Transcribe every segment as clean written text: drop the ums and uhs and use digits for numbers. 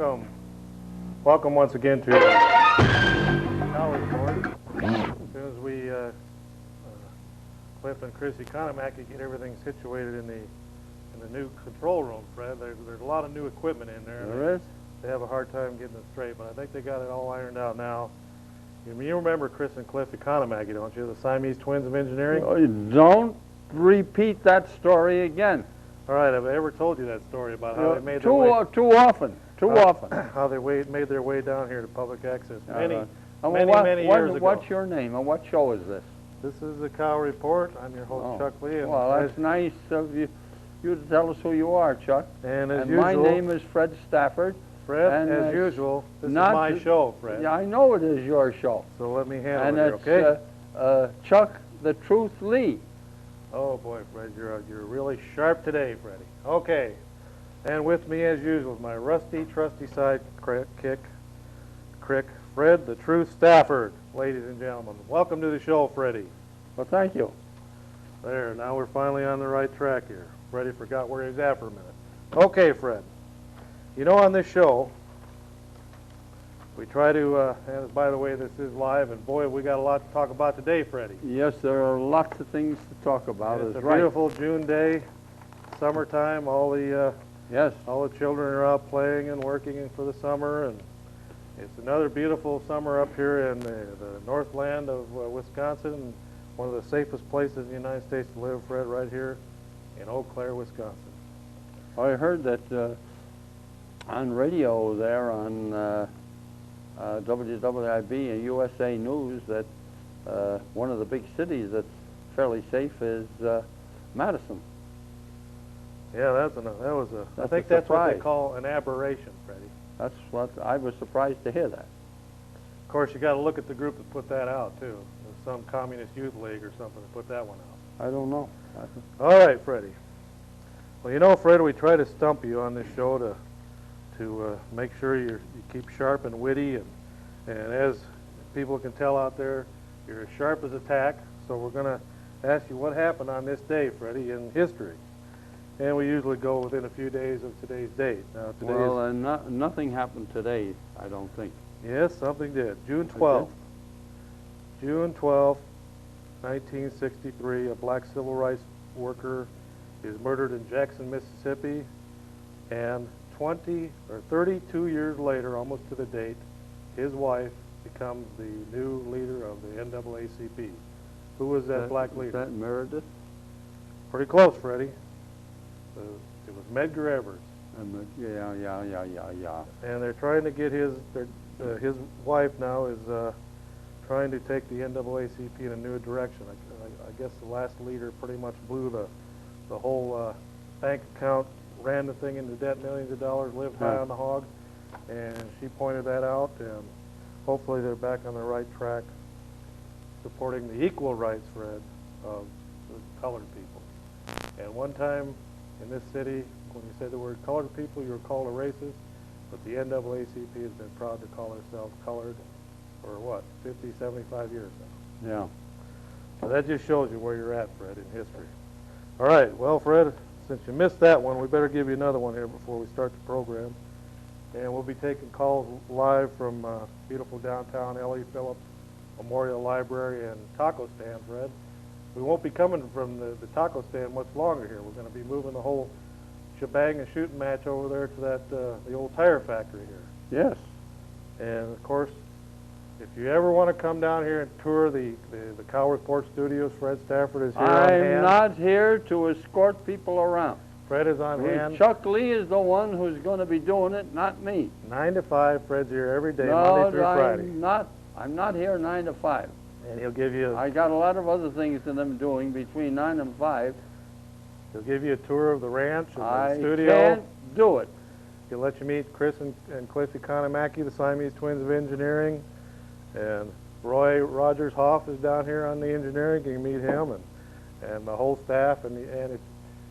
welcome. Welcome once again to Tower Report. As soon as we, Cliff and Chris Economaki get everything situated in the new control room, Fred, there's a lot of new equipment in there. There is? They have a hard time getting it straight, but I think they got it all ironed out now. You remember Chris and Cliff Economaki, don't you? The Siamese twins of engineering? Oh, don't repeat that story again. All right, have I ever told you that story about how they made their way? Too often. How they made their way down here to public access many years ago. What's your name and what show is this? This is the Cow Report. I'm your host, Chuck Lee. And well, that's nice of you to tell us who you are, Chuck. And as my usual, name is Fred Stafford. Fred, and as usual, this is my show, Fred. Yeah, I know it is your show. So let me handle and it here, okay? Chuck the Truth Lee. Oh boy, Fred, you're really sharp today, Freddie. Okay, and with me as usual is my rusty, trusty sidekick, Fred the Truth Stafford. Ladies and gentlemen, welcome to the show, Freddie. Well, thank you. There, now we're finally on the right track here. Freddie forgot where he was at for a minute. Okay, Fred. You know, on this show, we try to, and by the way, this is live, and boy, we got a lot to talk about today, Freddie. Yes, there are lots of things to talk about. It's a beautiful June day, summertime. All the children are out playing and working for the summer, and it's another beautiful summer up here in the northland of Wisconsin, and one of the safest places in the United States to live, Fred, right here in Eau Claire, Wisconsin. I heard that on radio there on WWIB and USA News that one of the big cities that's fairly safe is Madison. Yeah, I think that's what they call an aberration, Freddie. That's what I was surprised to hear that. Of course, you got to look at the group that put that out too. There's some Communist Youth League or something that put that one out. I don't know. All right, Freddie. Well, you know, Fred, we try to stump you on this show to make sure you keep sharp and witty, and as people can tell out there, you're as sharp as a tack. So we're going to ask you what happened on this day, Freddie, in history. And we usually go within a few days of today's date. Now, nothing happened today, I don't think. Yes, something did. June 12th. June 12th, 1963, a black civil rights worker is murdered in Jackson, Mississippi, and 32 years later, almost to the date, his wife becomes the new leader of the NAACP. Who was that black leader? Is that Meredith? Pretty close, Freddie. It was Medgar Evers. Yeah. And they're trying to get his wife now is trying to take the NAACP in a new direction. I guess the last leader pretty much blew the whole bank account, ran the thing into debt, millions of dollars, lived high on the hog, and she pointed that out, and hopefully they're back on the right track, supporting the equal rights, Fred, of the colored people. And one time in this city, when you say the word colored people, you were called a racist, but the NAACP has been proud to call themselves colored for what, 50, 75 years now. Yeah. So that just shows you where you're at, Fred, in history. All right, well, Fred, since you missed that one, we better give you another one here before we start the program. And we'll be taking calls live from beautiful downtown L.E. Phillips Memorial Library and Taco Stand, Fred. We won't be coming from the taco stand much longer here. We're going to be moving the whole shebang and shooting match over there to the old tire factory here. Yes. And, of course, if you ever want to come down here and tour the Cow Report Studios, Fred Stafford is here on hand. I'm not here to escort people around. Fred is on hand. Chuck Lee is the one who's going to be doing it, not me. 9 to 5, Fred's here every day, Monday through Friday. I'm not here 9 to 5. And he'll give you... I got a lot of other things that I'm doing between 9 and 5. He'll give you a tour of the ranch and the studio. I can't do it. He'll let you meet Chris and Cliff Economaki, the Siamese twins of engineering. And Roy Rogers Hoff is down here on the engineering. You can meet him and the whole staff. And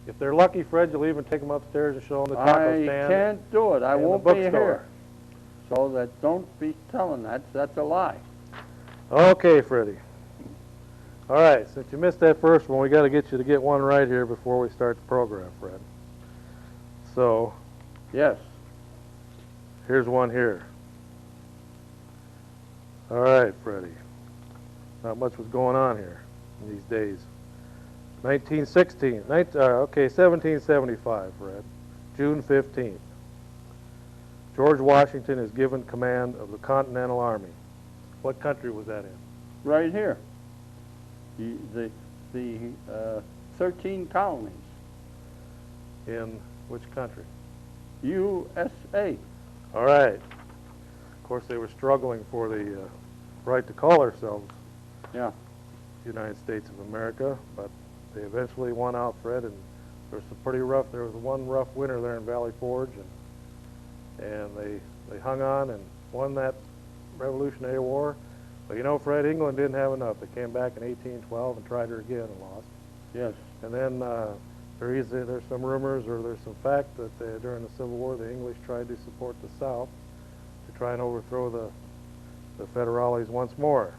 if they're lucky, Fred, you'll even take them upstairs and show them the taco stand. I can't do it. I won't be here. So don't be telling that. That's a lie. Okay, Freddie. All right, since you missed that first one, we got to get you to get one right here before we start the program, Fred. So, yes. Here's one here. All right, Freddie. Not much was going on here in these days. 1775, Fred. June 15th. George Washington is given command of the Continental Army. What country was that in? Right here. The 13 colonies. In which country? USA. All right. Of course, they were struggling for the right to call themselves Yeah. United States of America, but they eventually won out, Fred, and there was one rough winter there in Valley Forge, and they hung on and won that Revolutionary War. But you know, Fred, England didn't have enough. They came back in 1812 and tried her again and lost. Yes. And then there's some rumors or there's some fact that during the Civil War, the English tried to support the South to try and overthrow the Federales once more.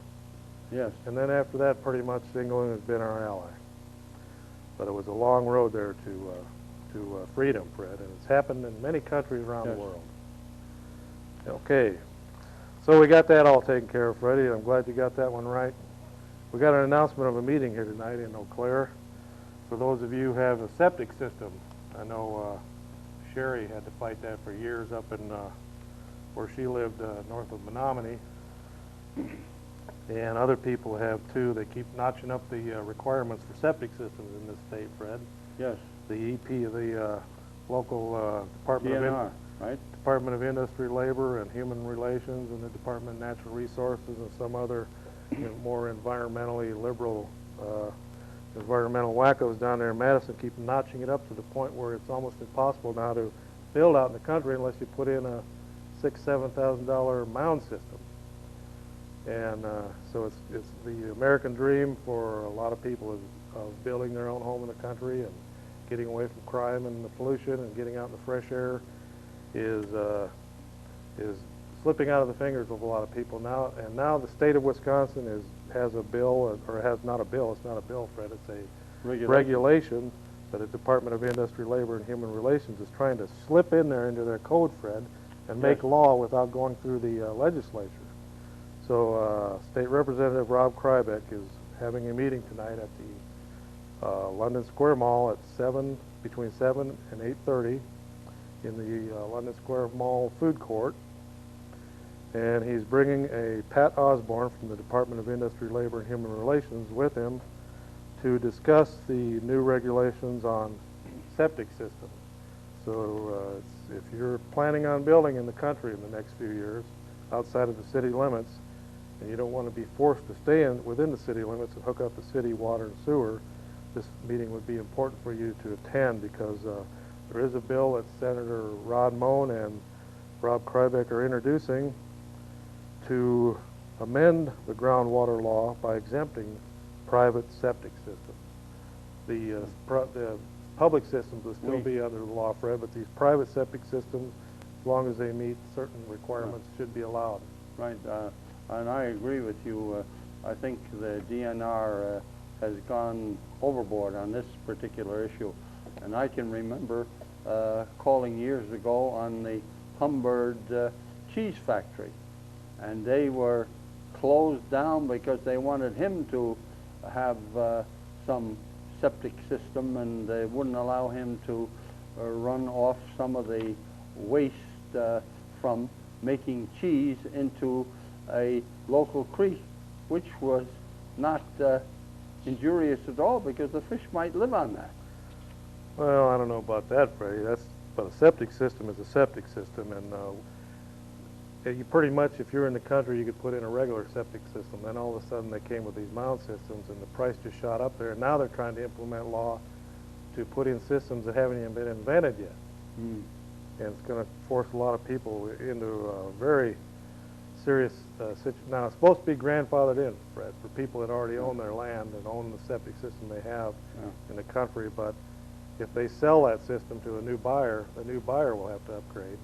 Yes. And then after that, pretty much England has been our ally. But it was a long road there to freedom, Fred, and it's happened in many countries around Yes. the world. Okay, so we got that all taken care of, Freddie. I'm glad you got that one right. We got an announcement of a meeting here tonight in Eau Claire. For those of you who have a septic system, I know Sherry had to fight that for years up in where she lived north of Menominee. And other people have too. They keep notching up the requirements for septic systems in this state, Fred. Yes. The EP, the local DNR, right? Department of Industry, Labor, and Human Relations, and the Department of Natural Resources, and some other more environmentally liberal environmental wackos down there in Madison keep notching it up to the point where it's almost impossible now to build out in the country unless you put in a $6,000-7,000 mound system. And so it's the American dream for a lot of people of building their own home in the country and getting away from crime and the pollution and getting out in the fresh air is slipping out of the fingers of a lot of people now. And now the state of Wisconsin has a bill, or has not a bill. It's not a bill, Fred. It's a regulation that the Department of Industry, Labor, and Human Relations is trying to slip in there into their code, Fred, and make law without going through the legislature. So State Representative Rob Krybeck is having a meeting tonight at the London Square Mall at between 7 and 8:30 in the London Square Mall food court. And he's bringing a Pat Osborne from the Department of Industry, Labor, and Human Relations with him to discuss the new regulations on septic systems. So if you're planning on building in the country in the next few years outside of the city limits, and you don't want to be forced to stay within the city limits and hook up the city water and sewer, this meeting would be important for you to attend, because there is a bill that Senator Rod Moen and Rob Krybeck are introducing to amend the groundwater law by exempting private septic systems. The public systems will still be under the law, Fred, but these private septic systems, as long as they meet certain requirements, should be allowed. Right. And I agree with you. I think the DNR has gone overboard on this particular issue. And I can remember calling years ago on the Humbird cheese factory. And they were closed down because they wanted him to have some septic system, and they wouldn't allow him to run off some of the waste from making cheese into a local creek, which was not injurious at all because the fish might live on that. Well, I don't know about that, Freddie. But a septic system is a septic system, and you pretty much, if you're in the country, you could put in a regular septic system. Then all of a sudden they came with these mound systems, and the price just shot up there. And now they're trying to implement law to put in systems that haven't even been invented yet. Mm. And it's going to force a lot of people into a very serious situation. Now, it's supposed to be grandfathered in, Fred, for people that already own their land and own the septic system they have in the country. But if they sell that system to a new buyer, the new buyer will have to upgrade.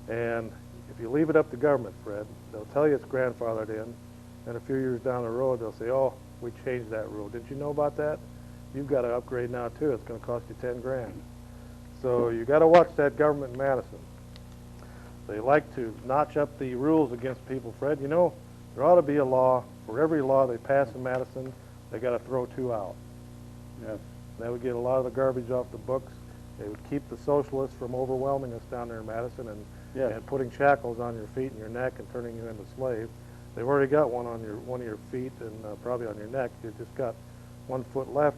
And if you leave it up to government, Fred, they'll tell you it's grandfathered in, and a few years down the road, they'll say, oh, we changed that rule. Didn't you know about that? You've got to upgrade now, too. It's going to cost you 10 grand. So you got to watch that government in Madison. They like to notch up the rules against people, Fred. You know, there ought to be a law. For every law they pass in Madison, they got to throw 2 out. Yes. That would get a lot of the garbage off the books. It would keep the socialists from overwhelming us down there in Madison Yes. and putting shackles on your feet and your neck and turning you into slaves. They've already got one on one of your feet and probably on your neck. You've just got 1 foot left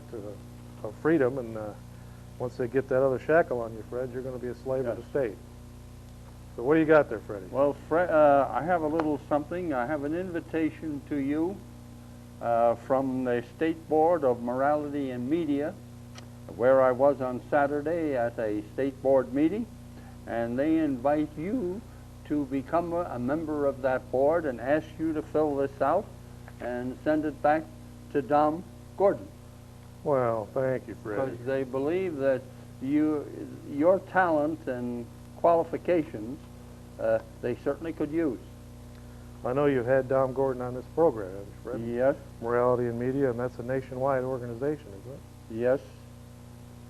of freedom, and once they get that other shackle on you, Fred, you're going to be a slave of Yes. the state. So what do you got there, Freddie? Well, I have a little something. I have an invitation to you from the State Board of Morality and Media, where I was on Saturday at a state board meeting, and they invite you to become a member of that board and ask you to fill this out and send it back to Dom Gordon. Well, thank you, Freddie. Because they believe that your talent and qualifications they certainly could use. I know you've had Dom Gordon on this program, haven't you, Fred? Yes, Morality and Media, and that's a nationwide organization, isn't it? yes.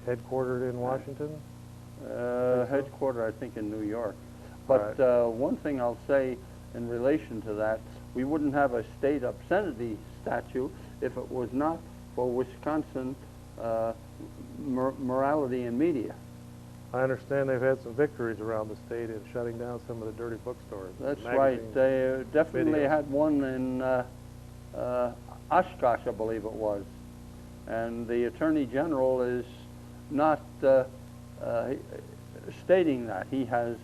Headquartered in Washington? Headquartered, I think, in New York. But one thing I'll say in relation to that, we wouldn't have a state obscenity statute if it was not for Wisconsin morality and media. I understand they've had some victories around the state in shutting down some of the dirty bookstores. That's magazines. right. They definitely videos. had one in Oshkosh, I believe it was. And the Attorney General is not stating that. He has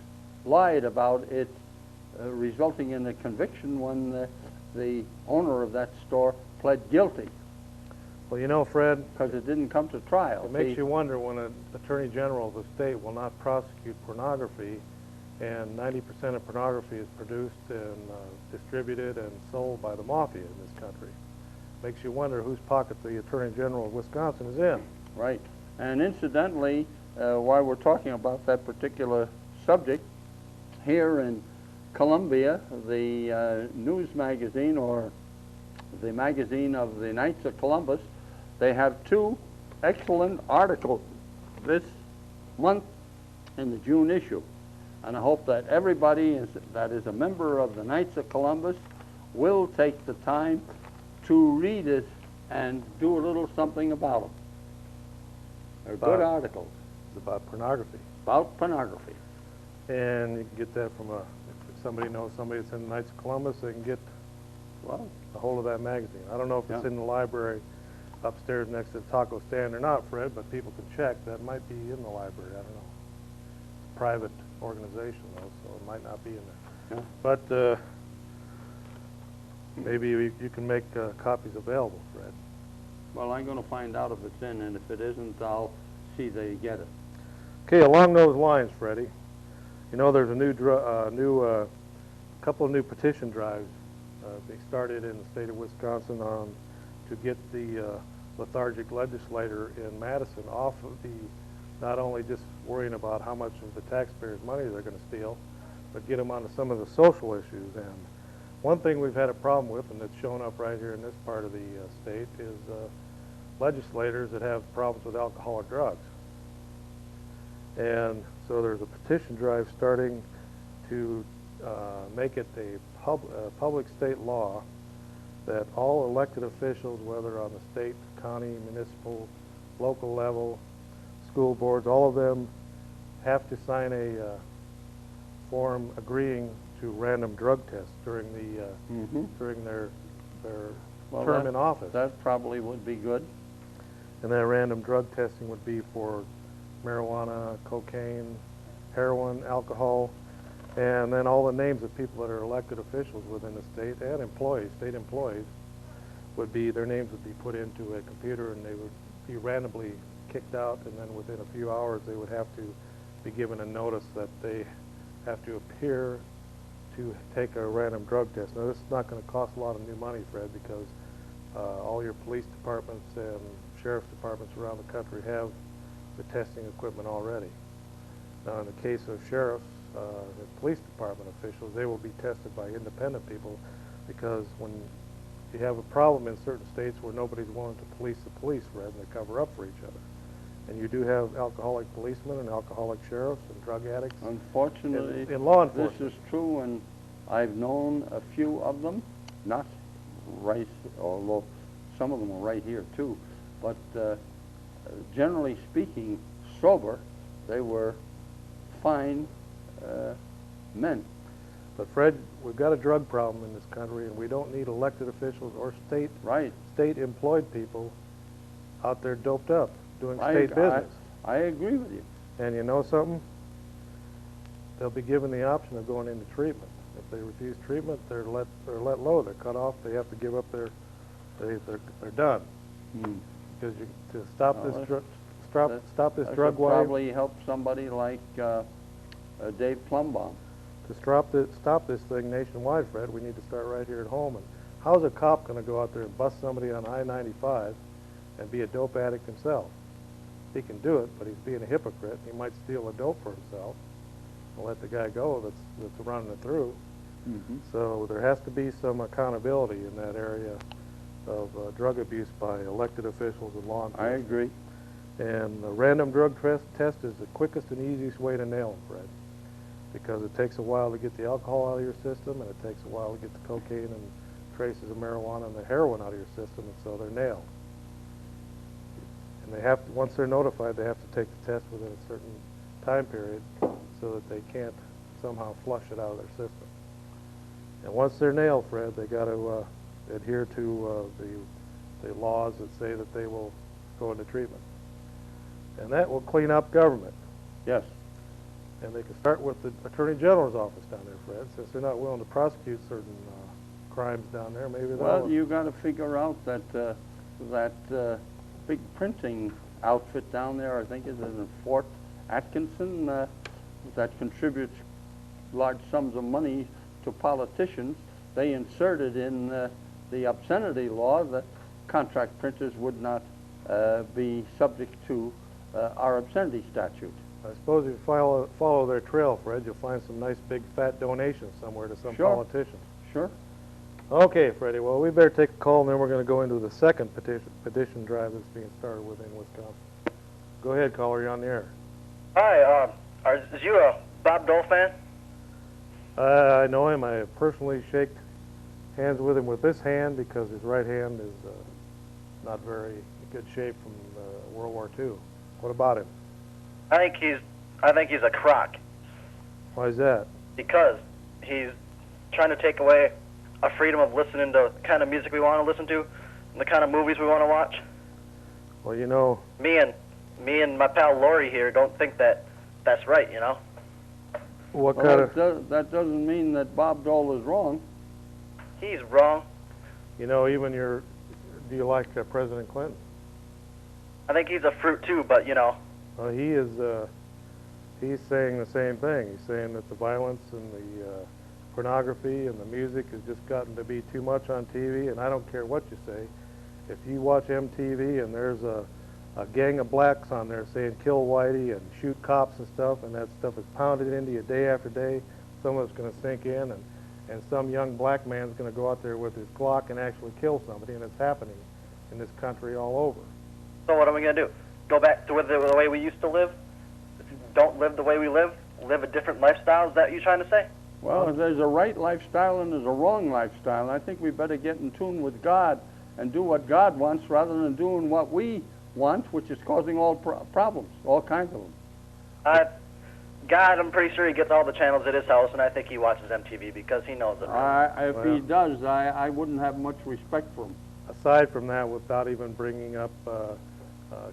lied about it resulting in a conviction when the owner of that store pled guilty. Well, you know, Fred, Because it didn't come to trial. it makes you wonder when an Attorney General of the state will not prosecute pornography, and 90% of pornography is produced and distributed and sold by the mafia in this country. Makes you wonder whose pocket the Attorney General of Wisconsin is in. Right. And incidentally, while we're talking about that particular subject, here in Columbia, the news magazine, or the magazine of the Knights of Columbus, they have 2 excellent articles this month in the June issue. And I hope that everybody that is a member of the Knights of Columbus will take the time to read it and do a little something about them. They're good articles It's about pornography. about pornography. And you can get that from if somebody knows somebody that's in the Knights of Columbus, they can get Well, a hold of that magazine. I don't know if it's Yeah. in the library upstairs next to the taco stand or not, Fred, but people can check. That might be in the library. I don't know. It's a private organization, though, so it might not be in there. Yeah. But maybe you can make copies available, Fred. well, I'm going to find out if it's in, and if it isn't, I'll see they get it. Okay, along those lines, Freddie, you know there's a couple of new petition drives being started in the state of Wisconsin to get the lethargic legislator in Madison off of not only just worrying about how much of the taxpayers' money they're going to steal, but get them onto some of the social issues. And one thing we've had a problem with, and it's shown up right here in this part of the state, is legislators that have problems with alcohol or drugs. And so there's a petition drive starting to make it a public state law that all elected officials, whether on the state, county, municipal, local level, school boards, all of them have to sign a form agreeing to random drug tests during their Well, term in office. That probably would be good. And that random drug testing would be for marijuana, cocaine, heroin, alcohol, and then all the names of people that are elected officials within the state and employees, state employees, their names would be put into a computer, and they would be randomly kicked out, and then within a few hours they would have to be given a notice that they have to appear to take a random drug test. Now, this is not going to cost a lot of new money, Fred, because all your police departments and sheriff's departments around the country have the testing equipment already. Now, in the case of sheriffs and police department officials, they will be tested by independent people, because when you have a problem in certain states where nobody's willing to police the police, Fred, and they cover up for each other. And you do have alcoholic policemen and alcoholic sheriffs and drug addicts Unfortunately, in law this enforcement. is true, and I've known a few of them, not right, although some of them are right here too, but generally speaking, sober, they were fine men. But Fred, we've got a drug problem in this country, and we don't need elected officials or Right. state employed people out there doped up doing state business. I agree with you. And you know something? They'll be given the option of going into treatment. If they refuse treatment, they're let low. They're cut off. They have to give up they're done. Because to stop Well, this stop this That drug should wave, probably help somebody like Dave Plumbaum. to stop this thing nationwide, Fred, we need to start right here at home. And how's a cop going to go out there and bust somebody on I-95 and be a dope addict himself? He can do it, but he's being a hypocrite. He might steal a dope for himself and let the guy go that's running it through. So there has to be some accountability in that area of drug abuse by elected officials and law I enforcement. agree. And the random drug test is the quickest and easiest way to nail them, Fred, because it takes a while to get the alcohol out of your system, and it takes a while to get the cocaine and traces of marijuana and the heroin out of your system, and so they're nailed. And they have to, once they're notified, they have to take the test within a certain time period so that they can't somehow flush it out of their system. And once they're nailed, Fred, they got to adhere to the laws that say that they will go into treatment. And that will clean up government. Yes. And they can start with the Attorney General's office down there, Fred, since they're not willing to prosecute certain crimes down there. Maybe Well, they'll... you got to figure out that that big printing outfit down there, I think is in Fort Atkinson, that contributes large sums of money to politicians. They inserted in the obscenity law that contract printers would not be subject to our obscenity statute. I suppose if you follow their trail, Fred, you'll find some nice big fat donations somewhere to some Sure. politicians. Sure. Okay, Freddie, well, we better take a call, and then we're going to go into the second petition drive that's being started within Wisconsin. Go ahead, caller, you're on the air. Hi, is you a Bob Dole fan? I know him. I personally shake hands with him with this hand because his right hand is not very good shape from World War II. What about him? I think he's a crock Why is that? because he's trying to take away our freedom of listening to the kind of music we want to listen to and the kind of movies we want to watch. Well, you know, Me and my pal Lori here don't think that that's right, you know. what Well, kind of... that doesn't mean that Bob Dole is wrong. He's wrong. You know, even do you like President Clinton? I think he's a fruit too, but you know, Well, he's saying the same thing. He's saying that the violence and the pornography and the music has just gotten to be too much on TV, and I don't care what you say. If you watch MTV and there's a gang of blacks on there saying kill Whitey and shoot cops and stuff, and that stuff is pounded into you day after day, some of it's going to sink in, and some young black man's going to go out there with his Glock and actually kill somebody, and it's happening in this country all over. so what are we going to do? Go back to the way we used to live? Don't live the way we live a different lifestyle? Is that what you're trying to say? Well, there's a right lifestyle and there's a wrong lifestyle. And I think we better get in tune with God and do what God wants rather than doing what we want, which is causing all problems, all kinds of them. God, I'm pretty sure he gets all the channels at his house, and I think he watches MTV because he knows it. If he does, I wouldn't have much respect for him. Aside from that, without even bringing up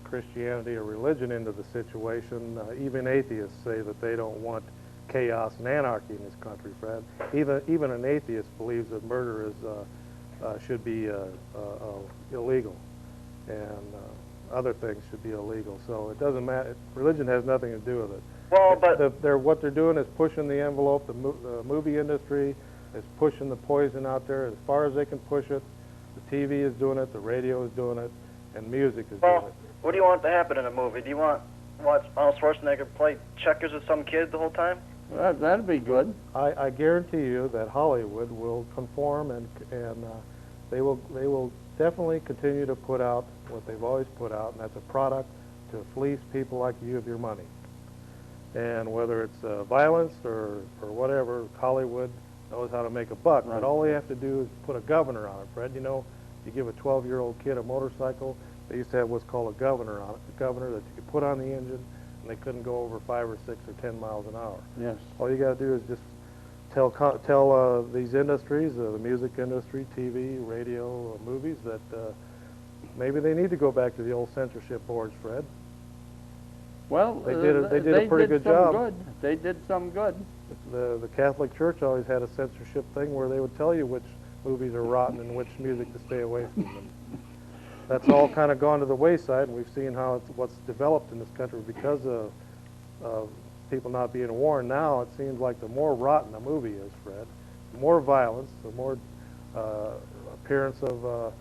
Christianity or religion into the situation, even atheists say that they don't want chaos and anarchy in this country, Fred. Even an atheist believes that murder should be illegal, and other things should be illegal. So it doesn't matter. Religion has nothing to do with it. Well, but What they're doing is pushing the envelope. The movie industry is pushing the poison out there as far as they can push it. The TV is doing it. The radio is doing it, and music is doing it. What do you want to happen in a movie? Do you want to watch Arnold Schwarzenegger play checkers with some kid the whole time? That'd be good. I guarantee you that Hollywood will conform, and they will definitely continue to put out what they've always put out, and that's a product to fleece people like you of your money. And whether it's violence or whatever, Hollywood knows how to make a buck. Right. But all they have to do is put a governor on it, Fred. You know, you give a 12-year-old kid a motorcycle, they used to have what's called a governor on it, a governor that you could put on the engine, and they couldn't go over 5 or 6 or 10 miles an hour. Yes. All you got to do is just tell these industries, the music industry, TV, radio, movies, that maybe they need to go back to the old censorship boards, Fred. Well, They did a pretty good job. Good. They did some good. The Catholic Church always had a censorship thing where they would tell you which movies are rotten and which music to stay away from. And that's all kind of gone to the wayside, and we've seen how what's developed in this country because of people not being warned. Now it seems like the more rotten a movie is, Fred, the more violence, the more appearance of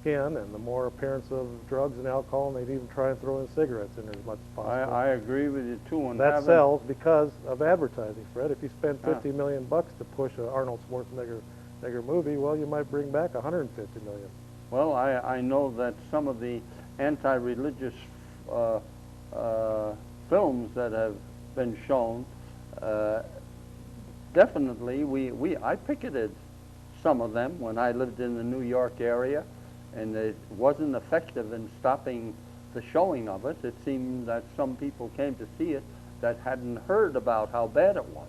skin, and the more appearance of drugs and alcohol, and they'd even try and throw in cigarettes in there as much as possible. I agree with you too. And That sells because of advertising, Fred. If you spend $50 million to push an Arnold Schwarzenegger movie, well, you might bring back $150 million. Well, I know that some of the anti-religious films that have been shown, definitely I picketed some of them when I lived in the New York area, and it wasn't effective in stopping the showing of it. It seemed that some people came to see it that hadn't heard about how bad it was.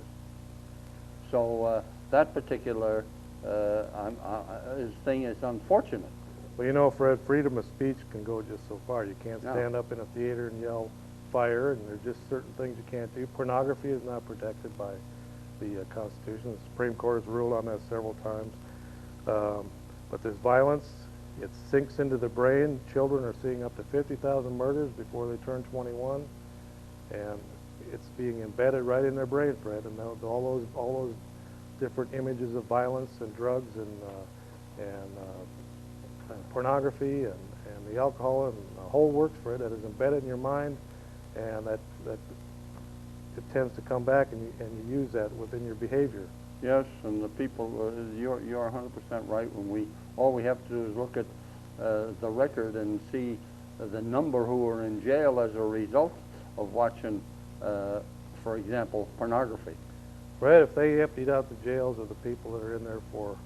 So that particular thing is unfortunate. Well, you know, Fred, freedom of speech can go just so far. You can't Yeah. stand up in a theater and yell fire, and there's just certain things you can't do. Pornography is not protected by the Constitution. The Supreme Court has ruled on that several times. But there's violence. It sinks into the brain. Children are seeing up to 50,000 murders before they turn 21, and it's being embedded right in their brain, Fred. And all those different images of violence and drugs and pornography and the alcohol and the whole works, Fred, that is embedded in your mind, and that it tends to come back, and you use that within your behavior. Yes, and the people, you're 100% right. All we have to do is look at the record and see the number who are in jail as a result of watching, for example, pornography. Fred, if they emptied out the jails of the people that are in there for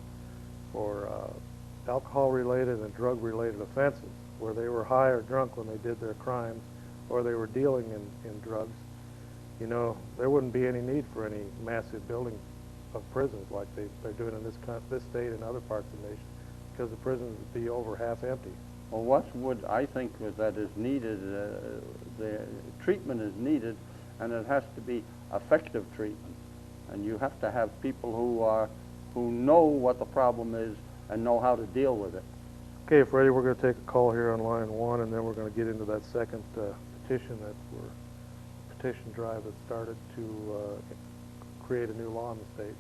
alcohol-related and drug-related offenses, where they were high or drunk when they did their crimes, or they were dealing in drugs, you know, there wouldn't be any need for any massive building of prisons like they're doing in this state and other parts of the nation, because the prisons would be over half empty. Well, what would I think that is needed, the treatment is needed, and it has to be effective treatment. And you have to have people who know what the problem is and know how to deal with it. Okay, Freddie, we're going to take a call here on line 1, and then we're going to get into that second petition drive that started to create a new law in the state.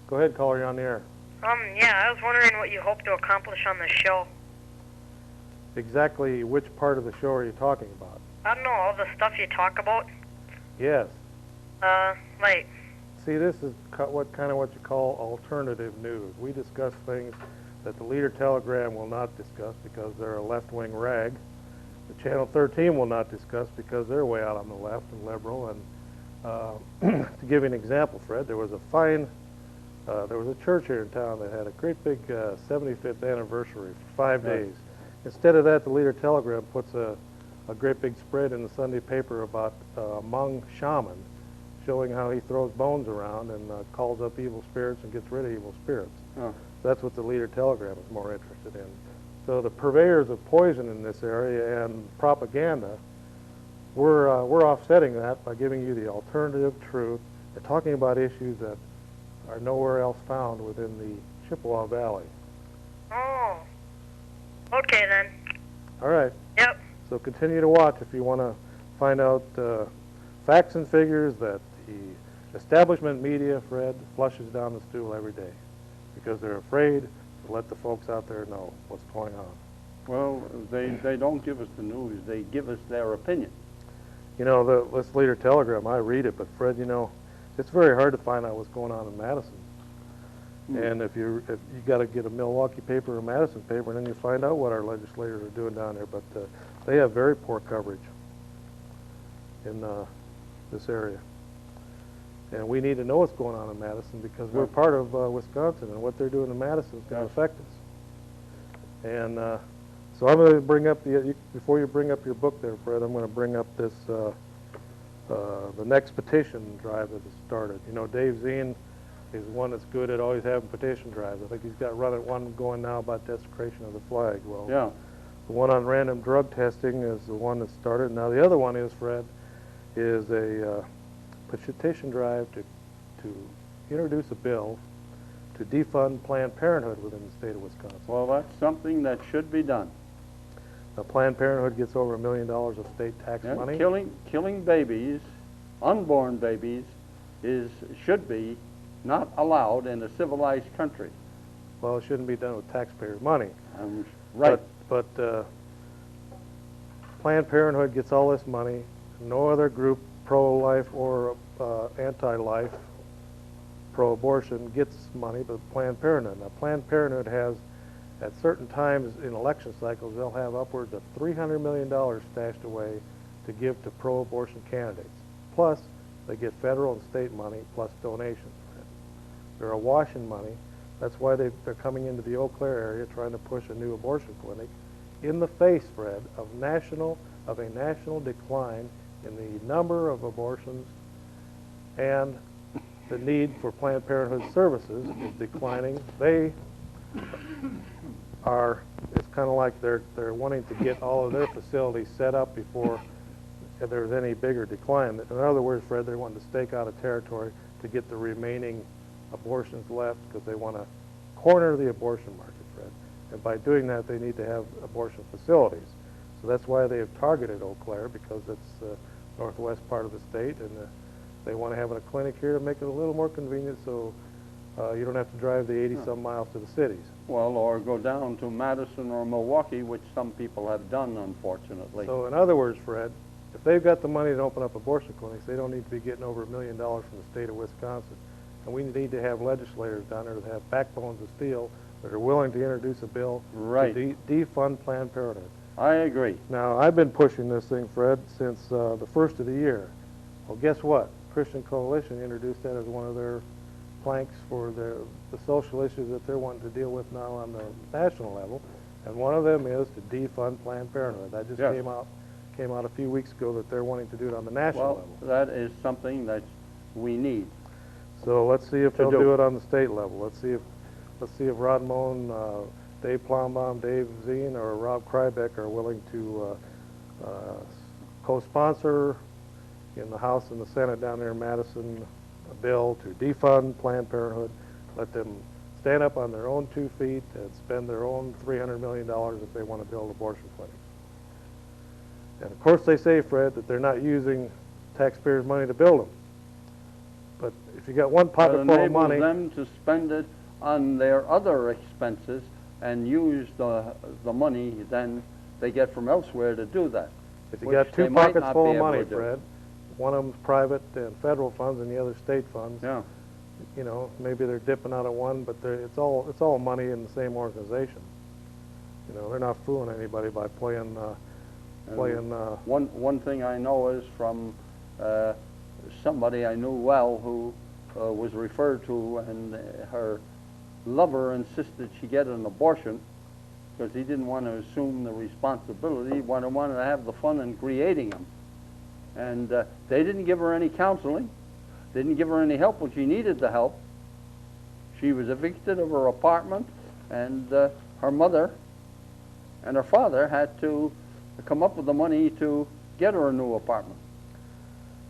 Go ahead, caller, you're on the air. Yeah, I was wondering what you hope to accomplish on the show. Exactly which part of the show are you talking about? I don't know, all the stuff you talk about. Yes. Like... See, this is what you call alternative news. We discuss things that the Leader Telegram will not discuss because they're a left-wing rag. The Channel 13 will not discuss because they're way out on the left and liberal. And to give you an example, Fred, there was a church here in town that had a great big 75th anniversary for 5 days. Instead of that, the Leader Telegram puts a great big spread in the Sunday paper about a Hmong shaman, showing how he throws bones around and calls up evil spirits and gets rid of evil spirits. Oh. That's what the Leader Telegram is more interested in. So the purveyors of poison in this area and propaganda, we're offsetting that by giving you the alternative truth and talking about issues that are nowhere else found within the Chippewa Valley. Oh. Okay, then. All right. Yep. So continue to watch if you want to find out facts and figures that the establishment media, Fred, flushes down the stool every day because they're afraid to let the folks out there know what's going on. Well, they don't give us the news. They give us their opinion. You know, this Leader Telegram, I read it, but Fred, you know, it's very hard to find out what's going on in Madison. And if you got to get a Milwaukee paper or a Madison paper, and then you find out what our legislators are doing down there. But they have very poor coverage. in this area. And we need to know what's going on in Madison because we're part of Wisconsin, and what they're doing in Madison is going to affect us. And so I'm going to bring up before you bring up your book there, Fred, I'm going to bring up this the next petition drive that has started. You know, Dave Zien is one that's good at always having petition drives. I think he's got one going now about desecration of the flag. Well, Yeah. the one on random drug testing is the one that started. Now the other one is, Fred, is a petition drive to introduce a bill to defund Planned Parenthood within the state of Wisconsin. Well, that's something that should be done. Now, Planned Parenthood gets over $1 million of state tax Yeah, money. killing babies, unborn babies, should be not allowed in a civilized country. Well, it shouldn't be done with taxpayers' money. Right. But Planned Parenthood gets all this money. No other group, pro-life or anti-life, pro-abortion, gets money, but Planned Parenthood. Now, Planned Parenthood has, at certain times in election cycles, they'll have upwards of $300 million stashed away to give to pro-abortion candidates. Plus, they get federal and state money, plus donations. They're awash in money. That's why they're coming into the Eau Claire area trying to push a new abortion clinic in the face, Fred, of a national decline in the number of abortions, and the need for Planned Parenthood services is declining. They are, it's kind of like they're wanting to get all of their facilities set up before there's any bigger decline. In other words, Fred, they want to stake out a territory to get the remaining abortions left because they want to corner the abortion market, Fred. And by doing that, they need to have abortion facilities. So that's why they have targeted Eau Claire, because it's the northwest part of the state, and they want to have a clinic here to make it a little more convenient so you don't have to drive the 80-some miles to the cities. Well, or go down to Madison or Milwaukee, which some people have done, unfortunately. So in other words, Fred, if they've got the money to open up abortion clinics, they don't need to be getting over $1 million from the state of Wisconsin. And we need to have legislators down there that have backbones of steel that are willing to introduce a bill to defund Planned Parenthood. I agree. Now, I've been pushing this thing, Fred, since the first of the year. Well, guess what? Christian Coalition introduced that as one of their planks for the social issues that they're wanting to deal with now on the national level. And one of them is to defund Planned Parenthood. That just came out a few weeks ago that they're wanting to do it on the national level. That is something that we need. So let's see if they'll do it on the state level. Let's see if Rod Moen, Dave Plombaum, Dave Zien, or Rob Krybeck are willing to co-sponsor in the House and the Senate down there in Madison a bill to defund Planned Parenthood, let them stand up on their own 2 feet and spend their own $300 million if they want to build abortion clinics. And of course they say, Fred, that they're not using taxpayers' money to build them. But if you got one pocket full of money, them to spend it on their other expenses and use the money then they get from elsewhere to do that. if you got 2 pockets full of money, Fred, one of them's private and federal funds and the other state funds. Yeah. You know, maybe they're dipping out of one, but it's all money in the same organization. You know, they're not fooling anybody by playing. One thing I know is from somebody I knew well who was referred to, and her lover insisted she get an abortion because he didn't want to assume the responsibility. He wanted to have the fun in creating them. And they didn't give her any counseling, didn't give her any help when she needed the help. She was evicted of her apartment, and her mother and her father had to come up with the money to get her a new apartment.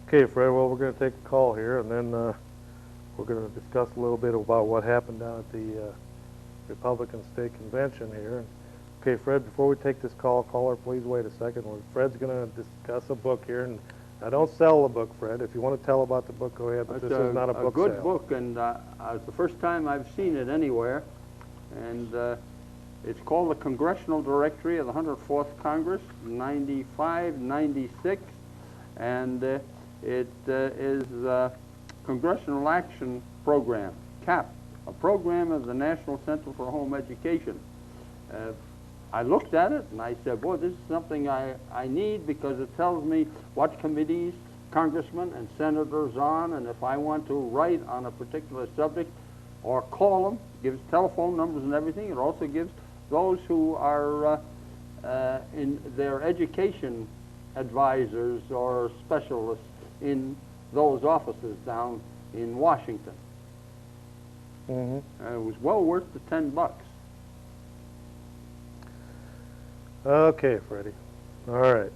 Okay, Fred, well, we're going to take a call here, and then we're going to discuss a little bit about what happened down at the Republican State Convention here. Okay, Fred, before we take this call, caller, please wait a second. Fred's going to discuss a book here, and now don't sell the book, Fred. If you want to tell about the book, go ahead, but this is not a book good sale. book, and it's the first time I've seen it anywhere, and it's called The Congressional Directory of the 104th Congress, 95-96, and it is a Congressional Action Program, CAP, a program of the National Center for Home Education. I looked at it and I said, boy, this is something I need because it tells me what committees congressmen and senators on, and if I want to write on a particular subject or call them, gives telephone numbers and everything. It also gives those who are in their education advisors or specialists in those offices down in Washington. Mm-hmm. It was well worth the $10. Okay, Freddie. All right.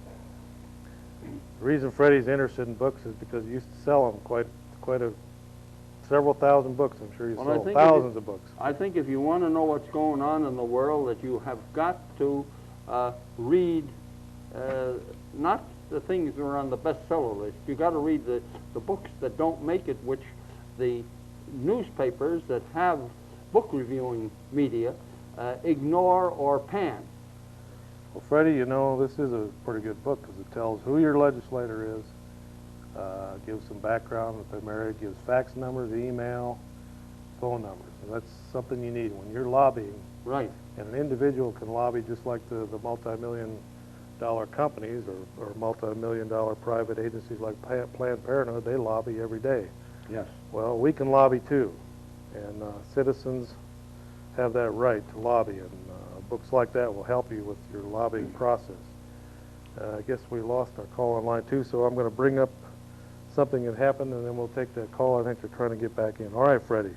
The reason Freddie's interested in books is because he used to sell them several thousand books. I'm sure he Well, I sold think thousands of books. I think if you want to know what's going on in the world, that you have got to read not the things that are on the bestseller list. You've got to read the books that don't make it, which the newspapers that have book reviewing media ignore or pan. Well, Freddie, you know, this is a pretty good book because it tells who your legislator is, gives some background if they're married, gives fax numbers, email, phone numbers. And that's something you need when you're lobbying. Right. And an individual can lobby just like the multi-million-dollar companies or multi-million-dollar private agencies like Planned Parenthood. They lobby every day. Yes. Well, we can lobby too, and citizens have that right to lobby, and books like that will help you with your lobbying process. I guess we lost our call on line 2, so I'm going to bring up something that happened, and then we'll take that call. I think they're trying to get back in. All right, Freddie.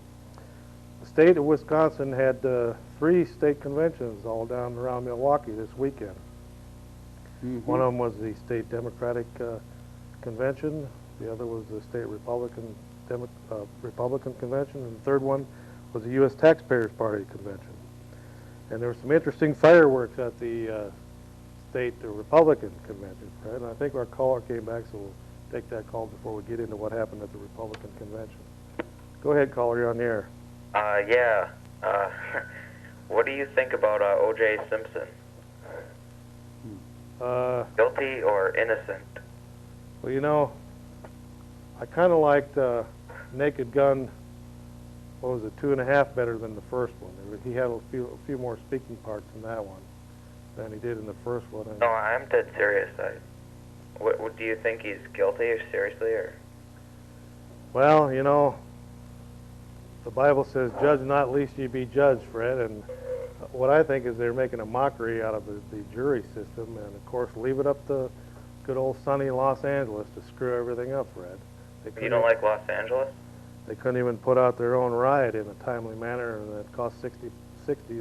The state of Wisconsin had 3 state conventions all down around Milwaukee this weekend. Mm-hmm. One of them was the state Democratic convention. The other was the state Republican convention, and the third one was the U.S. Taxpayers Party convention. And there were some interesting fireworks at the state Republican convention, right? And I think our caller came back, so we'll take that call before we get into what happened at the Republican convention. Go ahead, caller, you're on the air. Yeah. What do you think about O.J. Simpson? Guilty or innocent? Well, you know, I kind of liked Naked Gun, what was it, 2.5 better than the first one. He had a few more speaking parts in that one than he did in the first one. No, I'm dead serious. What do you think he's guilty, or seriously, or? Well, you know, the Bible says, "Judge not, lest ye be judged," Fred. And what I think is they're making a mockery out of the jury system, and of course, leave it up to good old sunny Los Angeles to screw everything up, Fred. You don't like Los Angeles? They couldn't even put out their own riot in a timely manner, and it cost at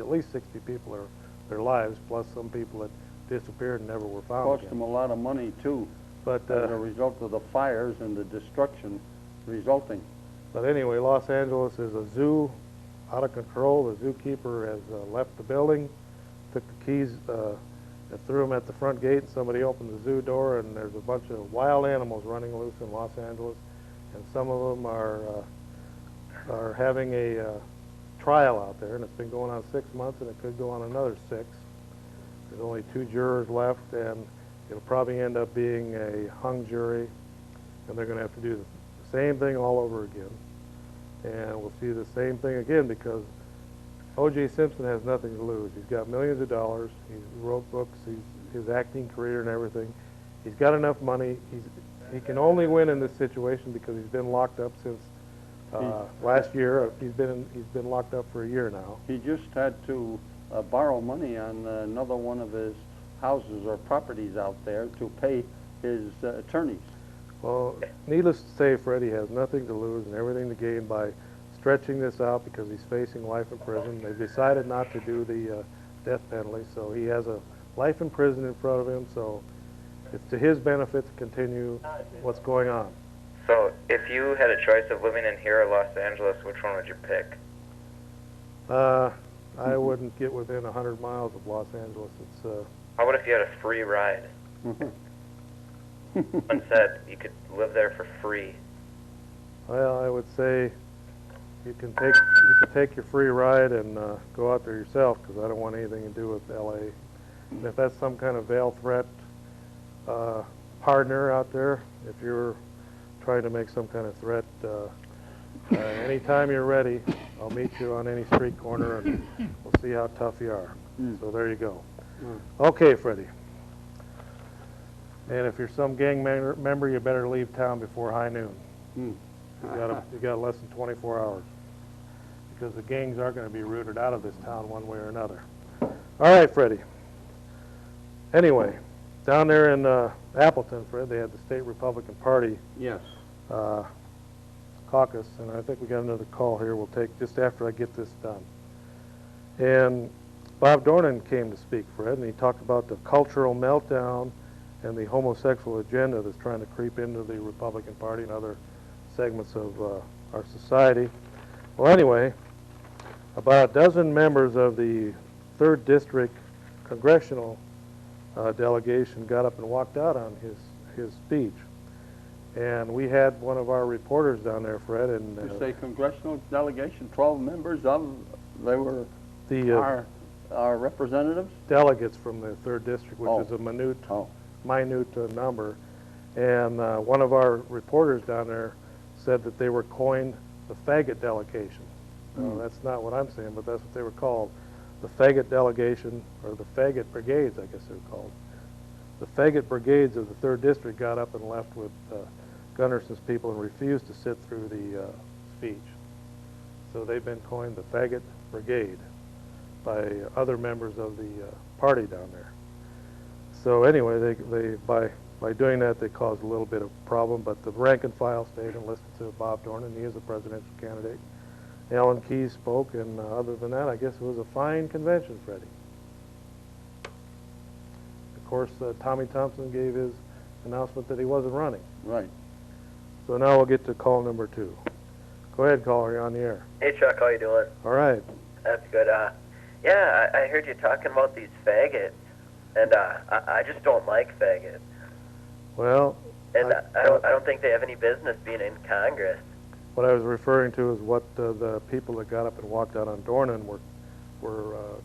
least 60 people their lives, plus some people that disappeared and never were found Cost again. them a lot of money too, But as a result of the fires and the destruction resulting. But anyway, Los Angeles is a zoo out of control. The zookeeper has left the building, took the keys, and threw them at the front gate. Somebody opened the zoo door, and there's a bunch of wild animals running loose in Los Angeles, and some of them are having a trial out there, and it's been going on 6 months, and it could go on another 6. There's only 2 jurors left, and it'll probably end up being a hung jury, and they're going to have to do the same thing all over again. And we'll see the same thing again because O.J. Simpson has nothing to lose. He's got millions of dollars. He wrote books. His acting career and everything. He's got enough money. He can only win in this situation because he's been locked up since last year. He's been locked up for a year now. He just had to borrow money on another one of his houses or properties out there to pay his attorneys. Well, needless to say, Freddie has nothing to lose and everything to gain by stretching this out because he's facing life in prison. They've decided not to do the death penalty, so he has a life in prison in front of him, so it's to his benefit to continue what's going on. So, if you had a choice of living in here or Los Angeles, which one would you pick? I wouldn't get within 100 miles of Los Angeles. It's How about if you had a free ride? One said you could live there for free. well, I would say you can take your free ride and go out there yourself because I don't want anything to do with L.A. And if that's some kind of veil threat partner out there, if you're trying to make some kind of threat, anytime you're ready, I'll meet you on any street corner and we'll see how tough you are. So there you go. Okay, Freddie. And if you're some gang member, you better leave town before high noon. Hmm. You got less than 24 hours. Because the gangs are going to be rooted out of this town one way or another. All right, Freddie. Anyway, down there in Appleton, Fred, they had the state Republican Party Yes. caucus, and I think we got another call here we'll take just after I get this done. And Bob Dornan came to speak, Fred, and he talked about the cultural meltdown and the homosexual agenda that's trying to creep into the Republican Party and other segments of our society. Well, anyway, about a dozen members of the 3rd District Congressional delegation got up and walked out on his speech. And we had one of our reporters down there, Fred, and You say congressional delegation, 12 members of, they were the our representatives? delegates from the 3rd District, which Oh. is a minute Oh. number. And one of our reporters down there said that they were coined the faggot delegation. No, that's not what I'm saying, but that's what they were called. The faggot delegation, or the faggot brigades, I guess they were called. The faggot brigades of the 3rd District got up and left with Gunnarson's people and refused to sit through the speech. So they've been coined the faggot brigade by other members of the party down there. So anyway, they by doing that, they caused a little bit of problem, but the rank and file stayed and listened to Bob Dornan. He is a presidential candidate. Alan Keyes spoke, and other than that, I guess it was a fine convention, Freddie. Of course, Tommy Thompson gave his announcement that he wasn't running. Right. So now we'll get to call number 2. Go ahead, caller, you're on the air. Hey, Chuck, how you doing? All right. That's good. Yeah, I heard you talking about these faggots, and I just don't like faggots. Well, And I don't think they have any business being in Congress. what I was referring to is what the people that got up and walked out on Dornan were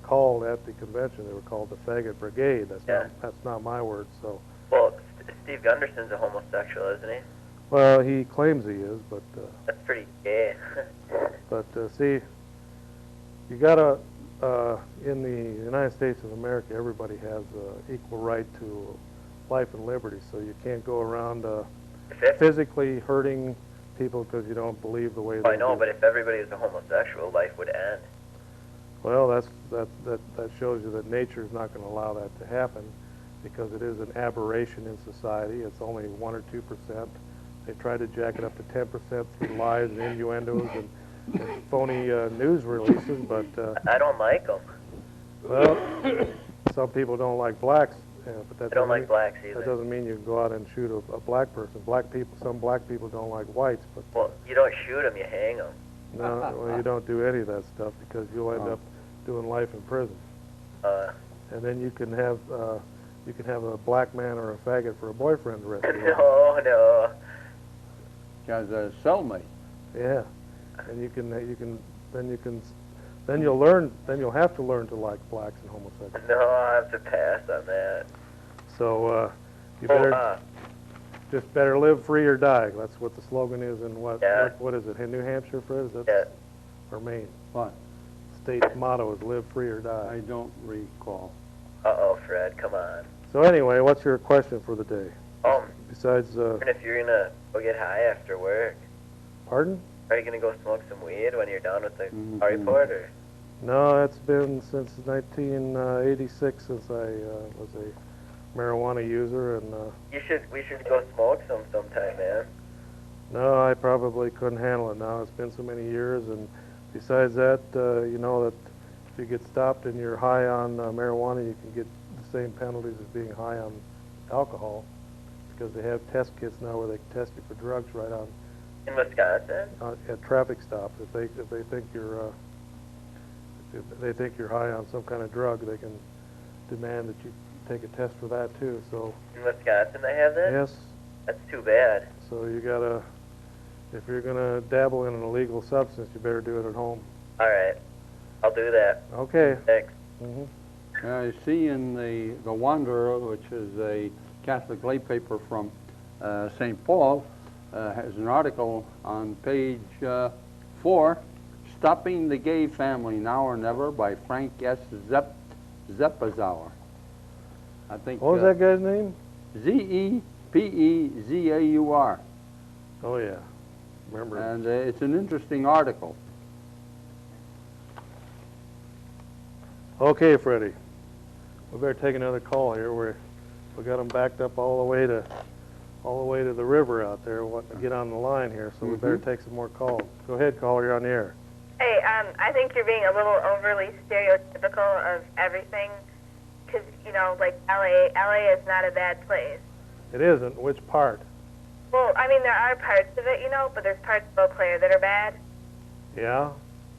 called at the convention. They were called the faggot brigade. That's not my word. So, Well, Steve Gunderson's a homosexual, isn't he? well, he claims he is, but That's pretty gay. see, you gotta in the United States of America, everybody has equal right to life and liberty. So you can't go around physically hurting people because you don't believe the way they I know, do. but if everybody was a homosexual, life would end. Well, that shows you that nature is not going to allow that to happen because it is an aberration in society. It's only 1 or 2%. They try to jack it up to 10% through lies and innuendos and phony news releases, but I don't like them. well, some people don't like blacks, but that I don't doesn't like mean- blacks That either. doesn't mean you can go out and shoot a black person. Some black people don't like whites, but Well, you don't shoot them, you hang them. no, well, you don't do any of that stuff because you'll end up doing life in prison. And then you can have a black man or a faggot for a boyfriend the rest of your life. No. As a cellmate. Yeah, and then you'll have to learn to like blacks and homosexuals. No, I have to pass on that. So you better just better live free or die. That's what the slogan is in what is it? In New Hampshire, Fred? Is that Yeah. or Maine? What? State's motto is live free or die. I don't recall. Uh-oh, Fred, come on. So anyway, what's your question for the day? Besides, And if you're gonna go get high after work, pardon? are you gonna go smoke some weed when you're done with the car report, or? No, it's been since 1986 since I was a marijuana user, and We should go smoke some sometime, man. no, I probably couldn't handle it now. It's been so many years, and besides that, you know that if you get stopped and you're high on marijuana, you can get the same penalties as being high on alcohol, because they have test kits now where they can test you for drugs right on In Wisconsin? at traffic stops. If they think you're if they think you're high on some kind of drug, they can demand that you take a test for that too. So In Wisconsin they have that? yes, That's too bad. so you gotta, if you're gonna dabble in an illegal substance, you better do it at home. All right. I'll do that. Okay. Thanks. hmm I see in the Wanderer, which is a Catholic lay paper from St. Paul, has an article on page 4, Stopping the Gay Family Now or Never by Frank S. Zeppazauer. I think. What was that guy's name? Zepezaur. Oh, yeah. Remember. And it's an interesting article. Okay, Freddie. We better take another call here. We got them backed up all the way to the river out there, wanting to get on the line here. So we better take some more calls. Go ahead, caller. You're on the air. Hey, I think you're being a little overly stereotypical of everything, because, you know, like LA is not a bad place. It isn't. Which part? Well, I mean, there are parts of it, you know, but there's parts of Eau Claire that are bad. Yeah?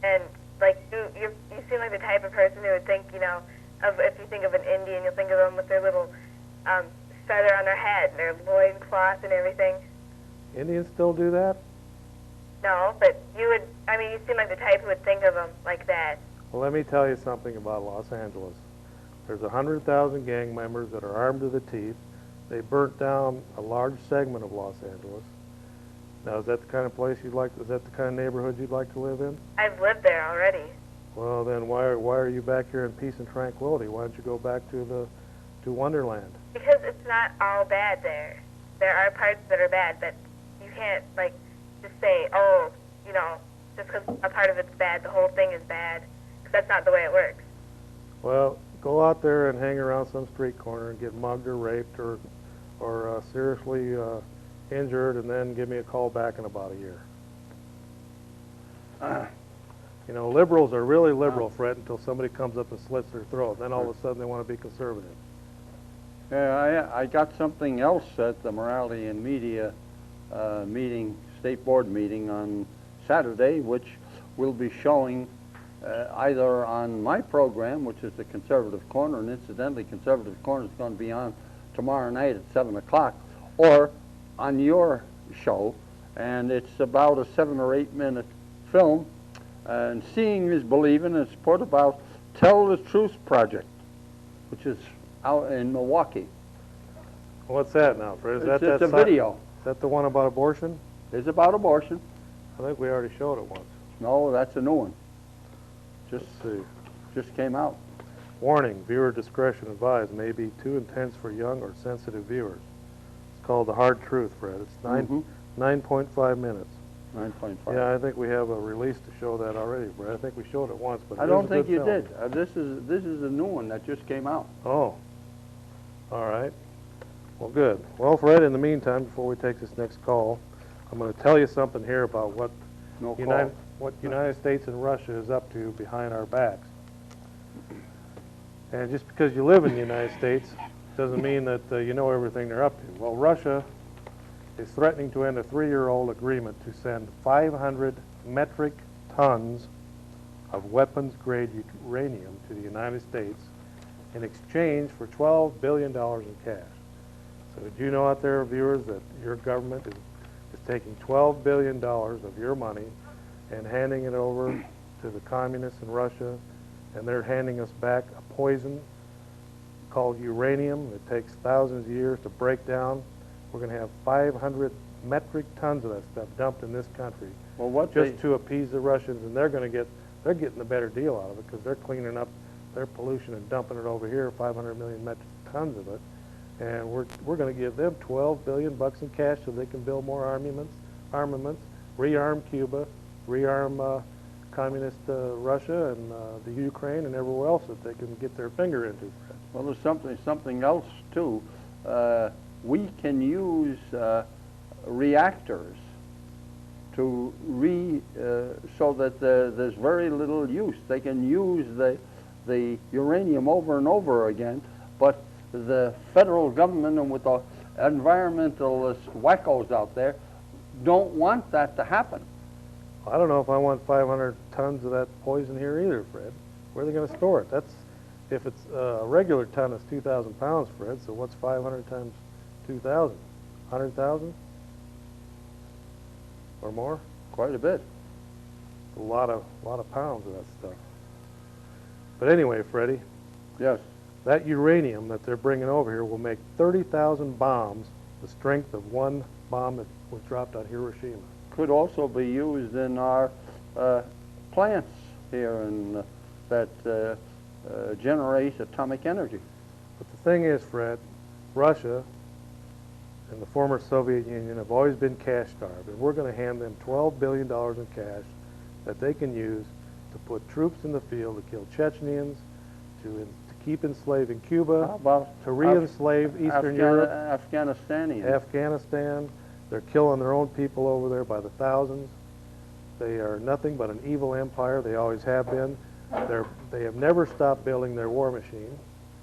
And, like, you seem like the type of person who would think, you know, if you think of an Indian, you'll think of them with their little feather on their head and their loincloth and everything. Indians still do that? No, but you would, I mean, you seem like the type who would think of them like that. Well, let me tell you something about Los Angeles. There's 100,000 gang members that are armed to the teeth. They burnt down a large segment of Los Angeles. Now, is that the kind of place you'd like? Is that the kind of neighborhood you'd like to live in? I've lived there already. Well, then why are you back here in peace and tranquility? Why don't you go back to Wonderland? Because it's not all bad there. There are parts that are bad, but you can't, like, just say, oh, you know, just because a part of it's bad, the whole thing is bad. Because that's not the way it works. Well, go out there and hang around some street corner and get mugged or raped or seriously injured, and then give me a call back in about a year. You know, liberals are really liberal, Fred, until somebody comes up and slits their throat. Then all of a sudden they want to be conservative. Yeah, I got something else at the Morality and Media meeting, state board meeting on Saturday, which will be showing either on my program, which is the Conservative Corner, and incidentally, Conservative Corner is going to be on tomorrow night at 7 o'clock, or on your show, and it's about a 7 or 8 minute film, and Seeing is Believing. It's put about Tell the Truth Project, which is out in Milwaukee. What's that now, Fred? It's a video. Is that the one about abortion? It's about abortion. I think we already showed it once. No, that's a new one. Let's see. Just came out. Warning, viewer discretion advised, may be too intense for young or sensitive viewers. It's called The Hard Truth, Fred. It's 9.5 minutes. 9.5. Yeah, I think we have a release to show that already, Fred. I think we showed it once, but I don't think you did. This is a new one that just came out. Oh. All right. Well, good. Well, Fred, in the meantime, before we take this next call, I'm going to tell you something here about what United States and Russia is up to behind our backs. And just because you live in the United States doesn't mean that you know everything they're up to. Well, Russia is threatening to end a 3-year-old agreement to send 500 metric tons of weapons-grade uranium to the United States in exchange for $12 billion in cash. So did you know out there, viewers, that your government is taking $12 billion of your money and handing it over to the communists in Russia, and they're handing us back a poison called uranium that takes thousands of years to break down? We're going to have 500 metric tons of that stuff dumped in this country, well, to appease the Russians, and they're getting a better deal out of it because they're cleaning up their pollution and dumping it over here, 500 million metric tons of it, and we're going to give them $12 billion in cash so they can build more armaments, rearm Cuba, rearm communist Russia and the Ukraine and everywhere else that they can get their finger into. Well, there's something else too. We can use reactors to so that there's very little use. They can use the uranium over and over again, but the federal government and with the environmentalist wackos out there don't want that to happen. I don't know if I want 500 tons of that poison here either, Fred. Where are they going to store it? If it's a regular ton, it's 2,000 pounds, Fred. So what's 500 times 2,000? 100,000 or more? Quite a bit. A lot of pounds of that stuff. But anyway, Freddie. Yes. That uranium that they're bringing over here will make 30,000 bombs the strength of one bomb that was dropped on Hiroshima. Could also be used in our plants here that generate atomic energy. But the thing is, Fred, Russia and the former Soviet Union have always been cash starved, and we're going to hand them $12 billion in cash that they can use to put troops in the field to kill Chechens, to keep enslaving How Cuba, about to re-enslave Eastern Europe, Afghanistanians? Afghanistan. They're killing their own people over there by the thousands. They are nothing but an evil empire. They always have been. They have never stopped building their war machine.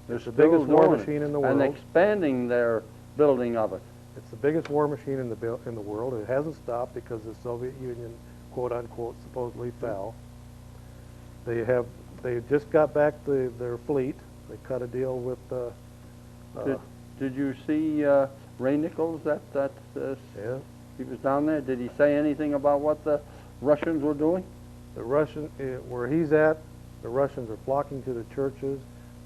It's the biggest war machine in the world. And expanding their building of it. It's the biggest war machine in the world. It hasn't stopped because the Soviet Union, quote unquote, supposedly fell. They just got back their fleet. They cut a deal with. Did you see Ray Nichols? Yeah. He was down there. Did he say anything about what the Russians were doing? Where he's at, the Russians are flocking to the churches.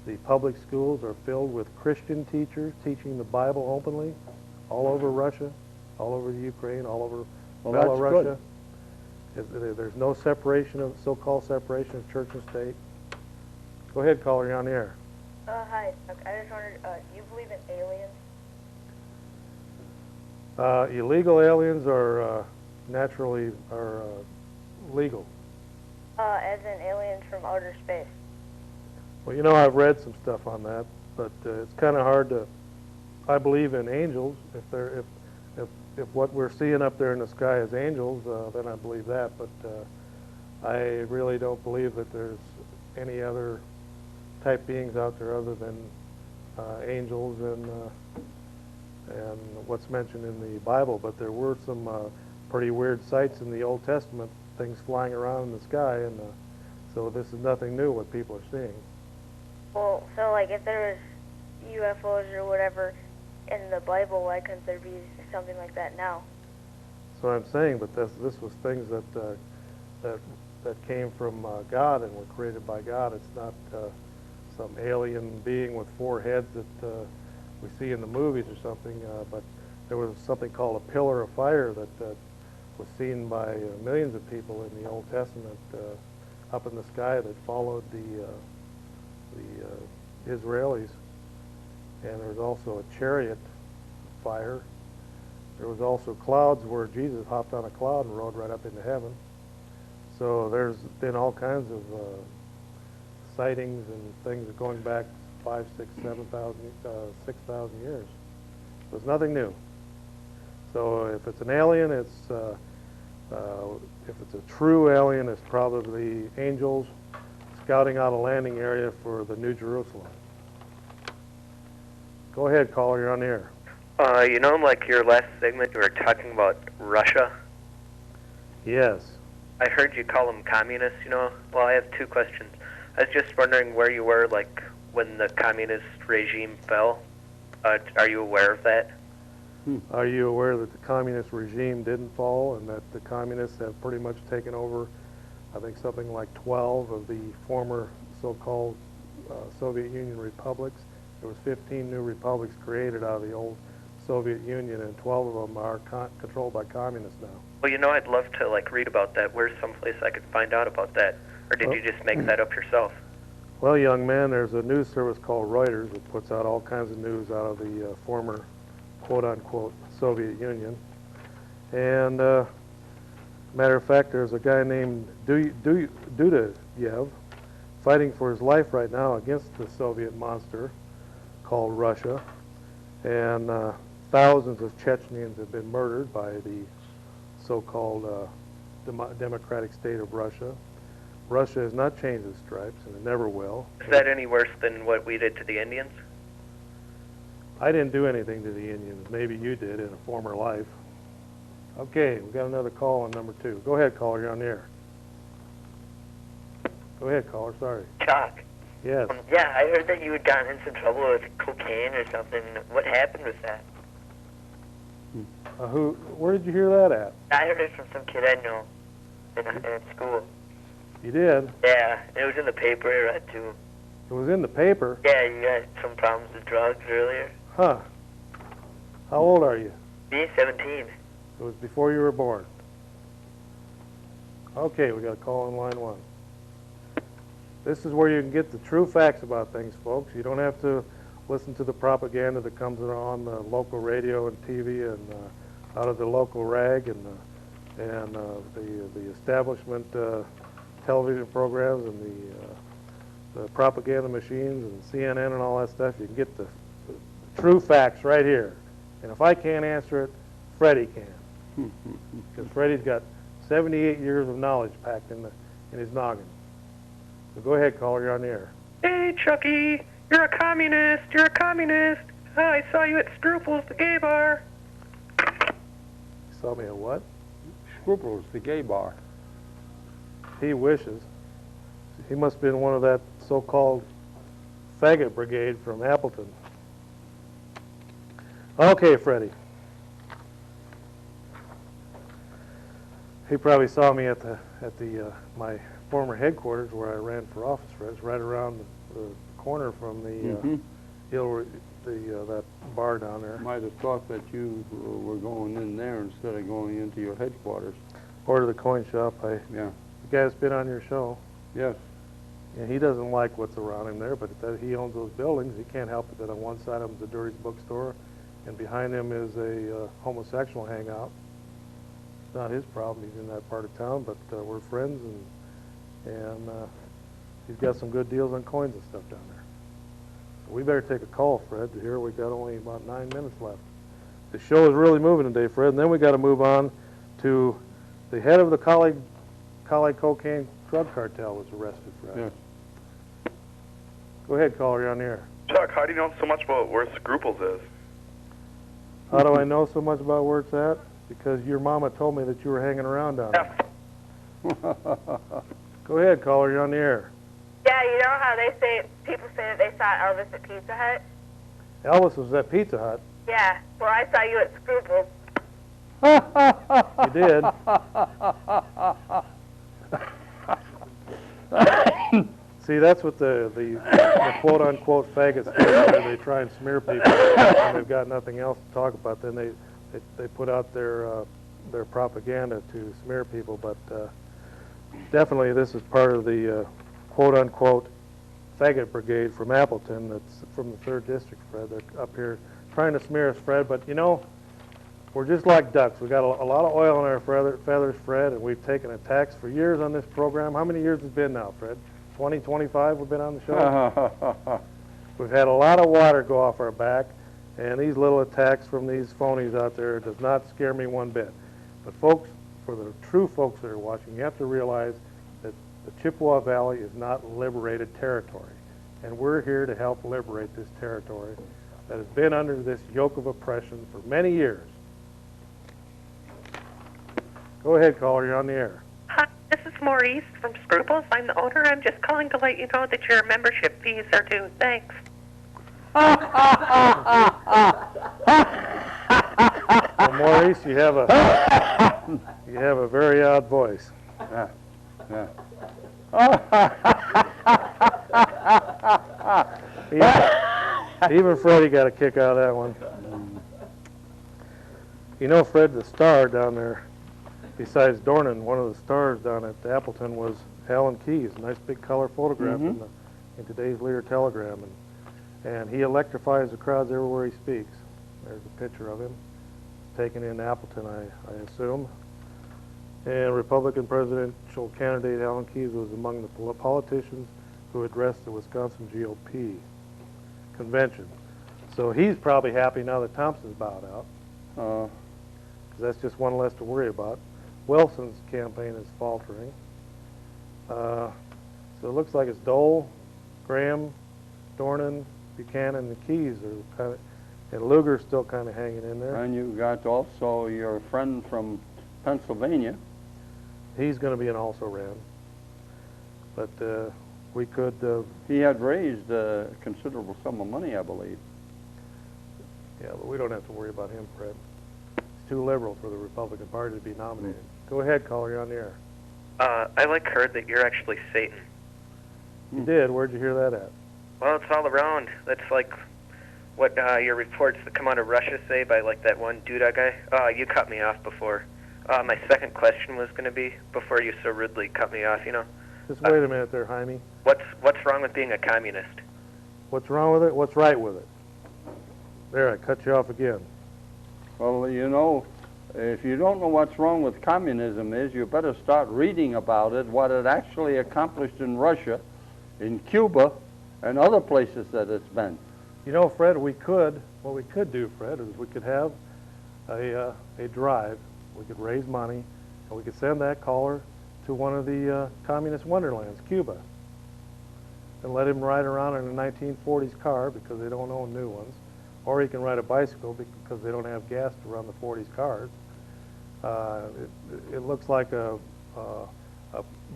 The public schools are filled with Christian teachers teaching the Bible openly, all over Russia, all over the Ukraine, all over Belarusia. There's no separation of so-called separation of church and state. Go ahead, caller, you're on the air. Hi, Chuck. I just wondered, do you believe in aliens? Illegal aliens are naturally legal. As in aliens from outer space. Well, you know, I've read some stuff on that, but it's kind of hard to. I believe in angels. If what we're seeing up there in the sky is angels, then I believe that. But I really don't believe that there's any other type beings out there other than angels and what's mentioned in the Bible. But there were some pretty weird sights in the Old Testament, things flying around in the sky, and so this is nothing new what people are seeing. Well, so like if there was UFOs or whatever in the Bible, why couldn't there be something like that now? So I'm saying, but this was things that came from God and were created by God. It's not some alien being with 4 heads that we see in the movies or something. But there was something called a pillar of fire that was seen by millions of people in the Old Testament up in the sky that followed the Israelis. And there was also a chariot of fire. There was also clouds where Jesus hopped on a cloud and rode right up into heaven. So there's been all kinds of sightings and things going back 5, 6, 7,000, 6,000 years. So it's nothing new. So if it's an alien, if it's a true alien, it's probably angels scouting out a landing area for the New Jerusalem. Go ahead, caller, you're on the air. You know, like your last segment, you were talking about Russia. Yes. I heard you call them communists, you know. Well, I have 2 questions. I was just wondering where you were, like, when the communist regime fell. Are you aware of that? Are you aware that the communist regime didn't fall and that the communists have pretty much taken over, I think, something like 12 of the former so-called Soviet Union republics? There was 15 new republics created out of the old Soviet Union, and 12 of them are controlled by communists now. Well, you know, I'd love to, like, read about that. Where's someplace I could find out about that? Or did you just make that up yourself? Well, young man, there's a news service called Reuters that puts out all kinds of news out of the former quote-unquote Soviet Union. And matter of fact, there's a guy named Dudayev fighting for his life right now against the Soviet monster called Russia. And thousands of Chechens have been murdered by the so-called democratic state of Russia. Russia has not changed its stripes, and it never will. Is that any worse than what we did to the Indians? I didn't do anything to the Indians. Maybe you did in a former life. Okay, we've got another call on number 2. Go ahead, caller, you're on the air. Go ahead, caller, sorry. Chuck. Yes. Yeah, I heard that you had gotten in some trouble with cocaine or something. What happened with that? Where did you hear that at? I heard it from some kid I know in school. You did? Yeah, it was in the paper I read too. It was in the paper? Yeah, you had some problems with drugs earlier. Huh. How old are you? Me, 17. It was before you were born. Okay, we got a call on line 1. This is where you can get the true facts about things, folks. You don't have to listen to the propaganda that comes on the local radio and TV and out of the local rag and the establishment television programs and the propaganda machines and CNN and all that stuff. You can get the true facts right here. And if I can't answer it, Freddie can. Because Freddie's got 78 years of knowledge packed in his noggin. So go ahead, caller, you're on the air. Hey, Chucky, you're a communist. You're a communist. Oh, I saw you at Scruples, the gay bar. You saw me at what? Scruples, the gay bar. He wishes. He must have been one of that so-called faggot brigade from Appleton. Okay, Freddie. He probably saw me at my former headquarters where I ran for office. Fred. It's right around the corner from the that bar down there. Might have thought that you were going in there instead of going into your headquarters. Or to the coin shop. Yeah. The guy that's been on your show. Yes. And he doesn't like what's around him there, but he owns those buildings. He can't help it that on one side of him is a Dirty's bookstore, and behind him is a homosexual hangout. It's not his problem. He's in that part of town, but we're friends, and he's got some good deals on coins and stuff down there. So we better take a call, Fred. Here we got only about 9 minutes left. The show is really moving today, Fred, and then we got to move on to the head of the Cali cocaine drug cartel was arrested, Fred. Yes. Go ahead, caller, you're on the air. Chuck, how do you know so much about where Scruples is? How do I know so much about where it's at? Because your mama told me that you were hanging around down there. Go ahead, caller, you're on the air. Yeah, you know how people say that they saw Elvis at Pizza Hut? Elvis was at Pizza Hut. Yeah, well, I saw you at Scruples. You did. See, that's what the quote-unquote faggots do. They try and smear people when they've got nothing else to talk about. Then they put out their propaganda to smear people. But definitely this is part of the quote-unquote faggot brigade from Appleton. That's from the 3rd District, Fred. They're up here trying to smear us, Fred. But, you know, we're just like ducks. We've got a lot of oil in our feathers, Fred, and we've taken a tax for years on this program. How many years has it been now, Fred? 20, 25 we've been on the show? We've had a lot of water go off our back, and these little attacks from these phonies out there does not scare me one bit. But folks, for the true folks that are watching, you have to realize that the Chippewa Valley is not liberated territory, and we're here to help liberate this territory that has been under this yoke of oppression for many years. Go ahead, caller, you're on the air. Hi, this is Maurice from Scruples. I'm the owner. I'm just calling to let you know that your membership fees are due. Thanks. Well, Maurice, you have a very odd voice. Yeah. Even Freddie got a kick out of that one. You know, Fred, the star down there, besides Dornan, one of the stars down at Appleton was Alan Keyes, a nice big color photograph in today's Lear-Telegram, and he electrifies the crowds everywhere he speaks. There's a picture of him, taken in Appleton, I assume. And Republican presidential candidate Alan Keyes was among the politicians who addressed the Wisconsin GOP convention. So he's probably happy now that Thompson's bowed out, because that's just one less to worry about. Wilson's campaign is faltering. So it looks like it's Dole, Graham, Dornan, Buchanan, and Keyes are kind of, and Lugar's still kind of hanging in there. And you got also your friend from Pennsylvania. He's going to be an also-ran. But we could... he had raised a considerable sum of money, I believe. Yeah, but we don't have to worry about him, Fred. He's too liberal for the Republican Party to be nominated. Go ahead, caller, you're on the air. I heard that you're actually Satan. You did? Where'd you hear that at? Well, it's all around. That's like what your reports that come out of Russia say by like that one Duda guy. You cut me off before. My second question was going to be, before you so rudely cut me off, you know. Just wait a minute there, Jaime. What's wrong with being a communist? What's wrong with it? What's right with it? There, I cut you off again. Well, you know, if you don't know what's wrong with communism is, you better start reading about it, what it actually accomplished in Russia, in Cuba, and other places that it's been. You know, Fred, what we could do, Fred, is we could have a drive. We could raise money, and we could send that caller to one of the communist wonderlands, Cuba, and let him ride around in a 1940s car because they don't own new ones. Or he can ride a bicycle because they don't have gas to run the 40s cars. It looks like a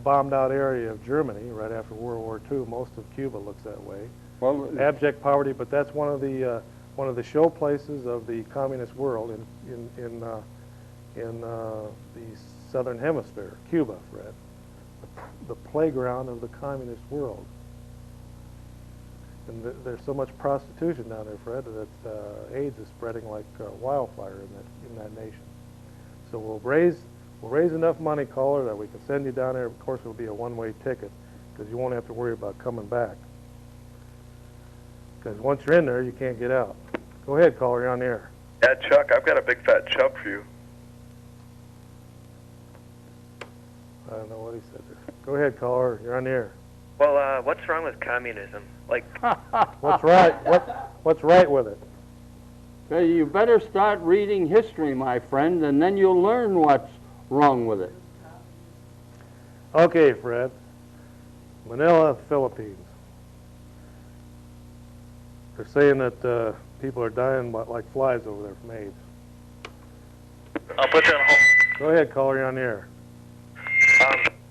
bombed out area of Germany right after World War II. Most of Cuba looks that way. Well, Abject poverty, but that's one of the show places of the communist world in the southern hemisphere, Cuba, Fred. The playground of the communist world. And there's so much prostitution down there, Fred, that AIDS is spreading like wildfire in that nation. So we'll raise enough money, caller, that we can send you down there. Of course, it'll be a one-way ticket because you won't have to worry about coming back. Because once you're in there, you can't get out. Go ahead, caller, you're on the air. Yeah, Chuck, I've got a big fat chub for you. I don't know what he said there. Go ahead, caller, you're on the air. Well, what's wrong with communism? Like, What's right? What's right with it? okay, you better start reading history, my friend, and then you'll learn what's wrong with it. Okay, Fred. Manila, Philippines. They're saying that people are dying like flies over there from AIDS. I'll put you on hold. Go ahead, caller, you're on the air.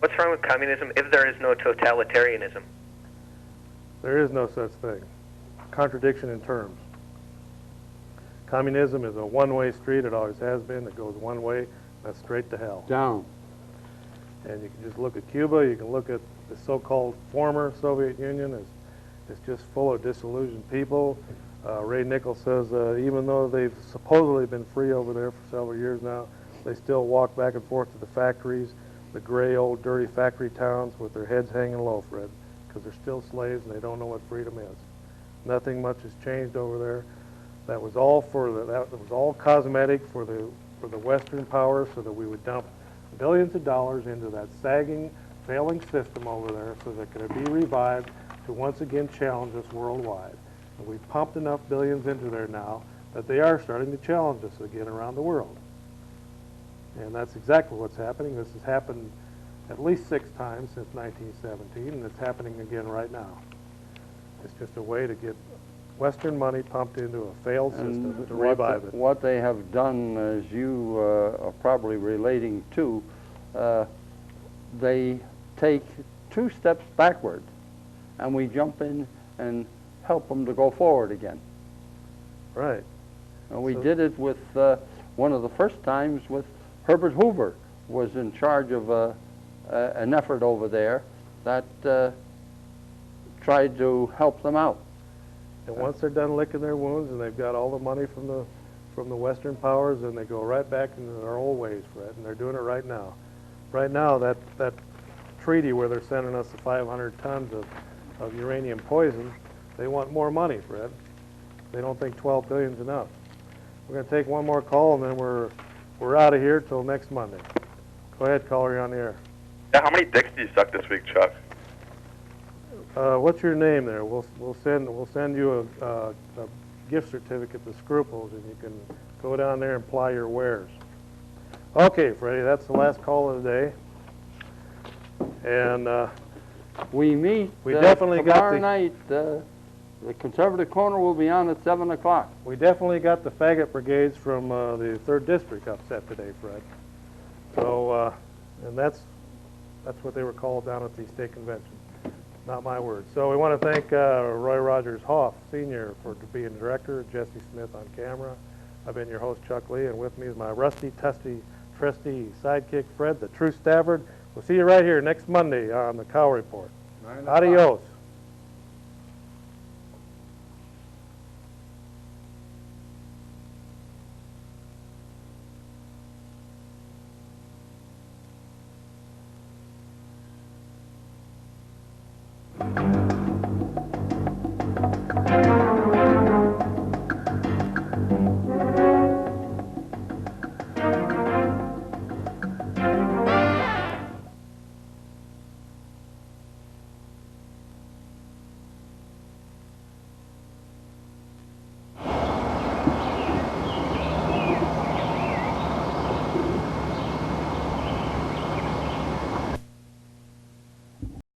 what's wrong with communism if there is no totalitarianism? There is no such thing. Contradiction in terms. Communism is a one-way street. It always has been. It goes one way. That's straight to hell. Down. And you can just look at Cuba. You can look at the so-called former Soviet Union. It's just full of disillusioned people. Ray Nichols says even though they've supposedly been free over there for several years now, they still walk back and forth to the factories, the gray, old, dirty factory towns with their heads hanging low, Fred, because they're still slaves and they don't know what freedom is. Nothing much has changed over there. That was all that was all cosmetic for the Western powers, so that we would dump billions of dollars into that sagging, failing system over there, so that it could be revived to once again challenge us worldwide. And we've pumped enough billions into there now that they are starting to challenge us again around the world. And that's exactly what's happening. This has happened at least 6 times since 1917, and it's happening again right now. It's just a way to get Western money pumped into a failed system to revive it. What they have done, as you are probably relating to, they take 2 steps backward, and we jump in and help them to go forward again. Right. And we did it with one of the first times with Herbert Hoover was in charge of an effort over there that tried to help them out. And once they're done licking their wounds and they've got all the money from the Western powers, then they go right back into their old ways, Fred, and they're doing it right now. Right now, that treaty where they're sending us the 500 tons of uranium poison, they want more money, Fred. They don't think 12 billion is enough. We're going to take one more call, and then we're out of here till next Monday. Go ahead, caller, you're on the air. Yeah, how many dicks do you suck this week, Chuck? What's your name there? We'll send you a gift certificate to Scruples, and you can go down there and ply your wares. Okay, Freddie, that's the last call of the day. And we meet definitely got tomorrow night. The Conservative Corner will be on at 7 o'clock. We definitely got the faggot brigades from the 3rd District upset today, Fred. So, and that's what they were called down at the state convention. Not my word. So we want to thank Roy Rogers Hoff, Sr., for being director, Jesse Smith on camera. I've been your host, Chuck Lee, and with me is my rusty, tusty, trusty sidekick, Fred, the true Stafford. We'll see you right here next Monday on the Cow Report. Adios.